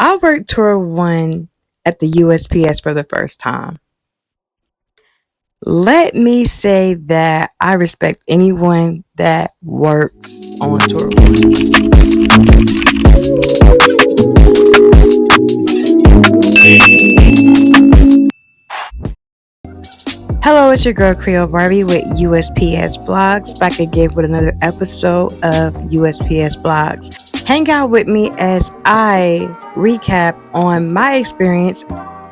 I worked tour one at the USPS for the first time. Let me say that I respect anyone that works on tour one. Hello, it's your girl Creole Barbie with USPS Blogs, back again with another episode of USPS Blogs. Hang out with me as I recap on my experience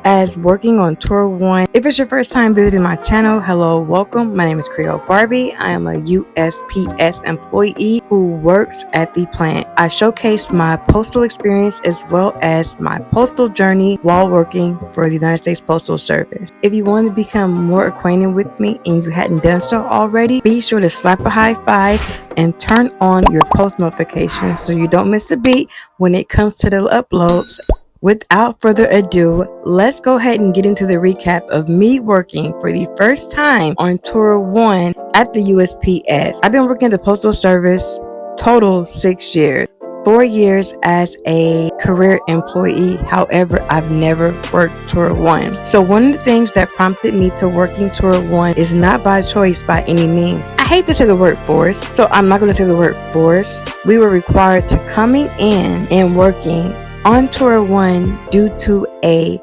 as working on Tour 1. If it's your first time visiting my channel, hello, welcome. My name is Creole Barbie. I am a USPS employee who works at the plant. I showcase my postal experience as well as my postal journey while working for the United States Postal Service. If you want to become more acquainted with me and you hadn't done so already, be sure to slap a high five and turn on your post notifications so you don't miss a beat when it comes to the uploads. Without further ado, let's go ahead and get into the recap of me working for the first time on Tour 1 at the USPS. I've been working at the Postal Service total 6 years. 4 years as a career employee. However, I've never worked Tour 1. So one of the things that prompted me to working Tour 1 is not by choice by any means. I hate to say the word force, so I'm not going to say the word force. We were required to coming in and working on Tour 1 due to a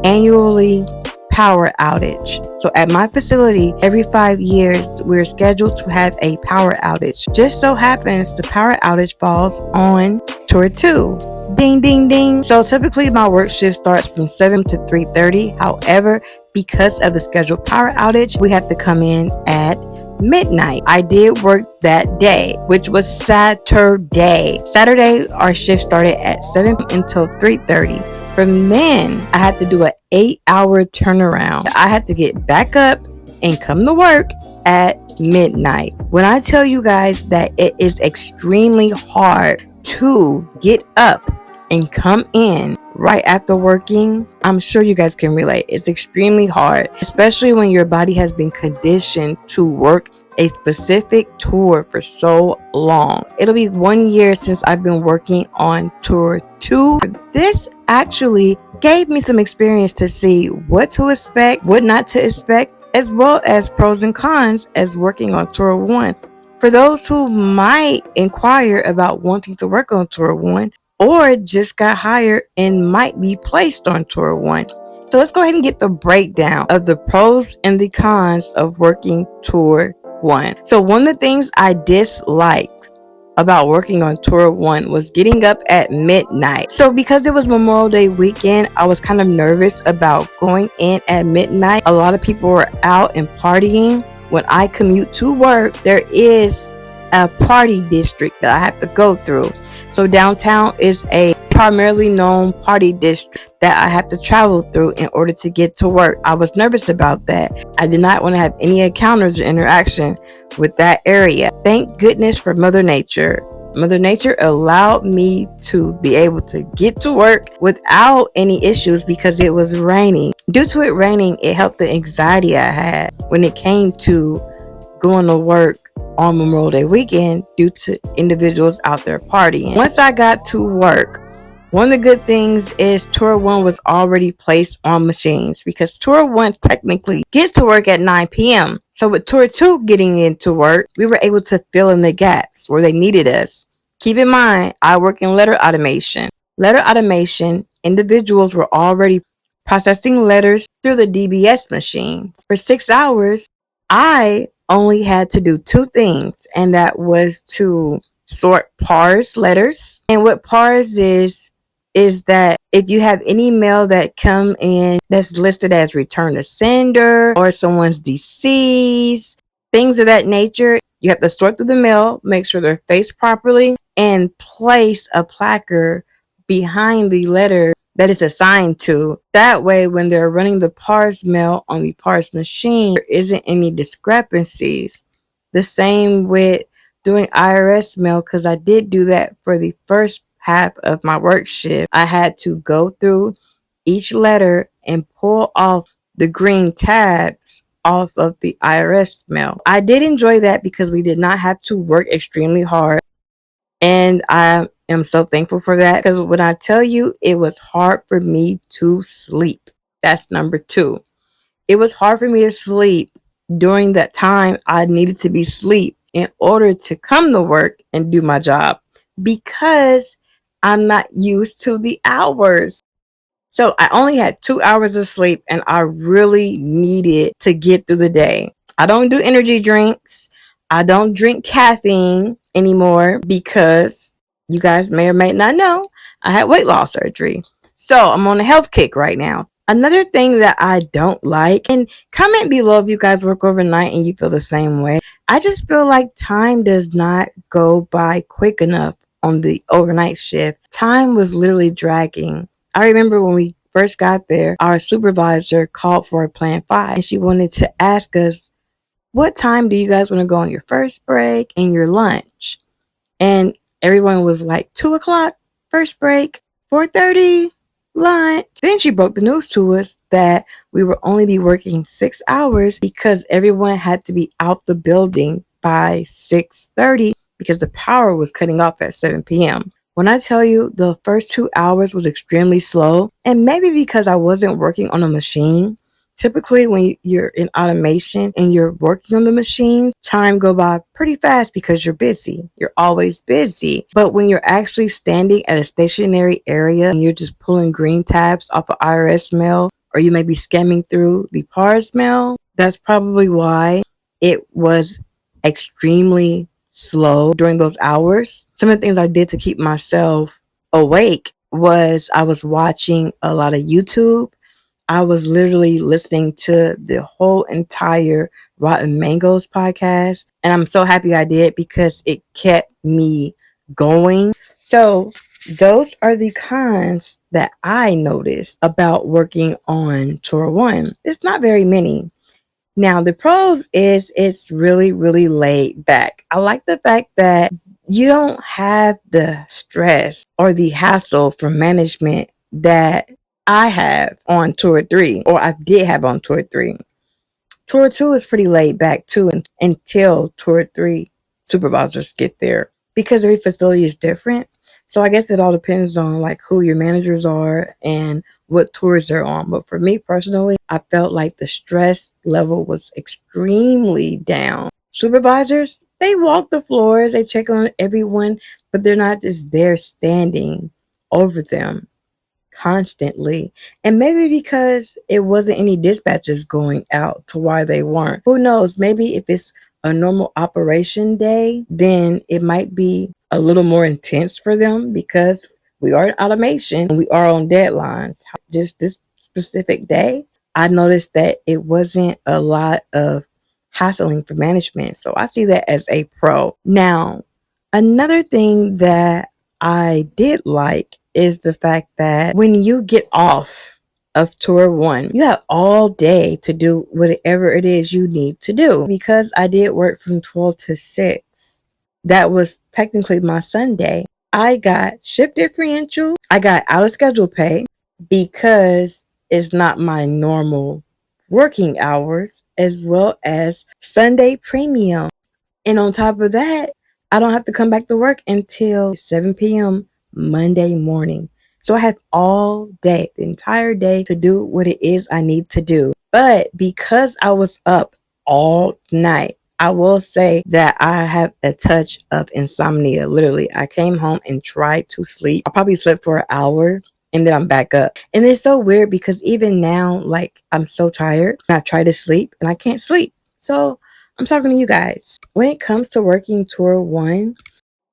annually power outage. So at my facility, every 5 years, we're scheduled to have a power outage. Just so happens the power outage falls on Tour 2. Ding, ding, ding. So typically my work shift starts from 7 to 3:30. However, because of the scheduled power outage, we have to come in at midnight. I did work that day, which was Saturday. Saturday, our shift started at 7 until 3:30. From then, I had to do an 8-hour turnaround. I had to get back up and come to work at midnight. When I tell you guys that it is extremely hard to get up and come in right after working, I'm sure you guys can relate. It's extremely hard, especially when your body has been conditioned to work a specific tour for so long. It'll be 1 year since I've been working on Tour 2. This actually gave me some experience to see what to expect, what not to expect, as well as pros and cons as working on Tour 1. For those who might inquire about wanting to work on Tour 1 or just got hired and might be placed on Tour 1. So let's go ahead and get the breakdown of the pros and the cons of working Tour 1. So one of the things I disliked about working on Tour 1 was getting up at midnight. So because it was Memorial Day weekend, I was kind of nervous about going in at midnight. A lot of people were out and partying. When I commute to work, there is a party district that I have to go through. So downtown is a primarily known party district that I have to travel through in order to get to work. I was nervous about that. I did not want to have any encounters or interaction with that area. Thank goodness for Mother Nature. Mother Nature allowed me to be able to get to work without any issues because it was raining. Due to it raining, it helped the anxiety I had when it came to going to work on Memorial Day weekend due to individuals out there partying. Once I got to work, one of the good things is Tour 1 was already placed on machines because Tour 1 technically gets to work at 9 p.m. So with Tour 2 getting into work, we were able to fill in the gaps where they needed us. Keep in mind, I work in letter automation. Letter automation, individuals were already processing letters through the DBS machines. For 6 hours, I only had to do 2 things, and that was to sort PARS letters. And what PARS is that if you have any mail that come in that's listed as return to sender or someone's deceased, things of that nature, you have to sort through the mail, make sure they're faced properly, and place a placard behind the letter that is assigned to. That way, when they're running the PARS mail on the PARS machine, there isn't any discrepancies. The same with doing IRS mail, because I did do that for the first half of my work shift. I had to go through each letter and pull off the green tabs off of the IRS mail. I did enjoy that because we did not have to work extremely hard, and I am so thankful for that, because when I tell you it was hard for me to sleep, that's number two. It was hard for me to sleep during that time I needed to be asleep in order to come to work and do my job, because I'm not used to the hours. So I only had 2 hours of sleep and I really needed to get through the day. I don't do energy drinks. I don't drink caffeine anymore because you guys may or may not know I had weight loss surgery. So I'm on a health kick right now. Another thing that I don't like, and comment below if you guys work overnight and you feel the same way. I just feel like time does not go by quick enough on the overnight shift. Time was literally dragging. I remember when we first got there, our supervisor called for a plan 5 and she wanted to ask us, what time do you guys want to go on your first break and your lunch? And everyone was like, 2 o'clock, first break, 4:30, lunch. Then she broke the news to us that we would only be working 6 hours because everyone had to be out the building by 6:30 because the power was cutting off at 7 p.m. When I tell you the first 2 hours was extremely slow, and maybe because I wasn't working on a machine. Typically, when you're in automation and you're working on the machine, time go by pretty fast because you're busy. You're always busy. But when you're actually standing at a stationary area and you're just pulling green tabs off of IRS mail, or you may be scamming through the PARS mail, that's probably why it was extremely slow during those hours. Some of the things I did to keep myself awake was I was watching a lot of YouTube. I was literally listening to the whole entire Rotten Mangoes podcast. And I'm so happy I did because it kept me going. So, those are the cons that I noticed about working on Tour 1. It's not very many. Now, the pros is it's really, really laid back. I like the fact that you don't have the stress or the hassle from management that I have on Tour 3, or I did have on Tour 3. Tour 2 is pretty laid back too until Tour 3 supervisors get there because every facility is different. So I guess it all depends on like who your managers are and what tours they're on. But for me personally, I felt like the stress level was extremely down. Supervisors, they walk the floors, they check on everyone, but they're not just there standing over them constantly. And maybe because it wasn't any dispatchers going out to why they weren't. Who knows? Maybe if it's a normal operation day, then it might be a little more intense for them because we are in automation and we are on deadlines. Just this specific day, I noticed that it wasn't a lot of hassling for management. So I see that as a pro. Now, another thing that I did like is the fact that when you get off of Tour 1, you have all day to do whatever it is you need to do. Because I did work from 12 to 6, that was technically my Sunday. I got shift differential, I got out of schedule pay because it's not my normal working hours, as well as Sunday premium. And on top of that, I don't have to come back to work until 7 p.m. Monday morning. So I have all day, the entire day, to do what it is I need to do. But because I was up all night, I will say that I have a touch of insomnia. Literally, I came home and tried to sleep. I probably slept for an hour and then I'm back up. And it's so weird because even now, like, I'm so tired. I try to sleep and I can't sleep. So I'm talking to you guys. When it comes to working Tour 1,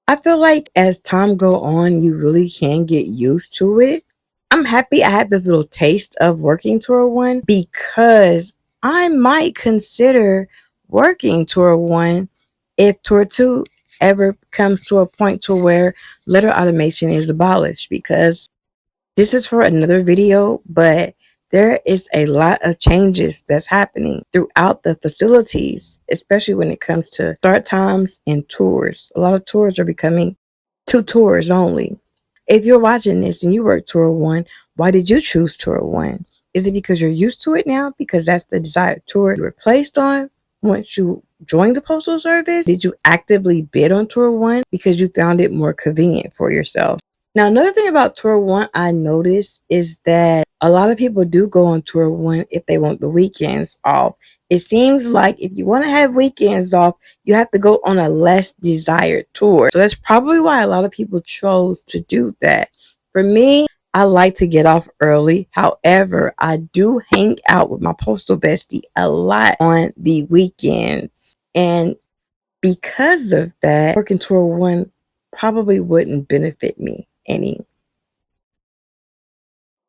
I feel like as time go on, you really can get used to it. I'm happy I had this little taste of working Tour 1 because I might consider working Tour 1 if Tour 2 ever comes to a point to where letter automation is abolished, because this is for another video, but there is a lot of changes that's happening throughout the facilities, especially when it comes to start times and tours. A lot of tours are becoming 2 tours only. If you're watching this and you work Tour 1, why did you choose Tour 1? Is it because you're used to it now? Because that's the desired tour you were placed on? once you joined the Postal Service? Did you actively bid on Tour 1 because you found it more convenient for yourself? Now, another thing about Tour 1 I noticed is that a lot of people do go on Tour 1 if they want the weekends off. It seems like if you want to have weekends off, you have to go on a less desired tour. So that's probably why a lot of people chose to do that. For me, I like to get off early. However, I do hang out with my postal bestie a lot on the weekends. And because of that, working Tour 1 probably wouldn't benefit me any.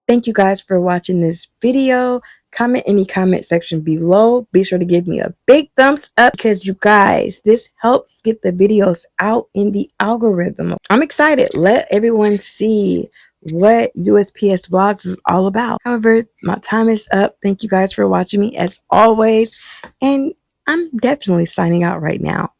Thank you guys for watching this video. Comment in the comment section below. Be sure to give me a big thumbs up because you guys, this helps get the videos out in the algorithm. I'm excited. Let everyone see what USPS Vlogs is all about. However, my time is up. Thank you guys for watching me as always. And I'm definitely signing out right now.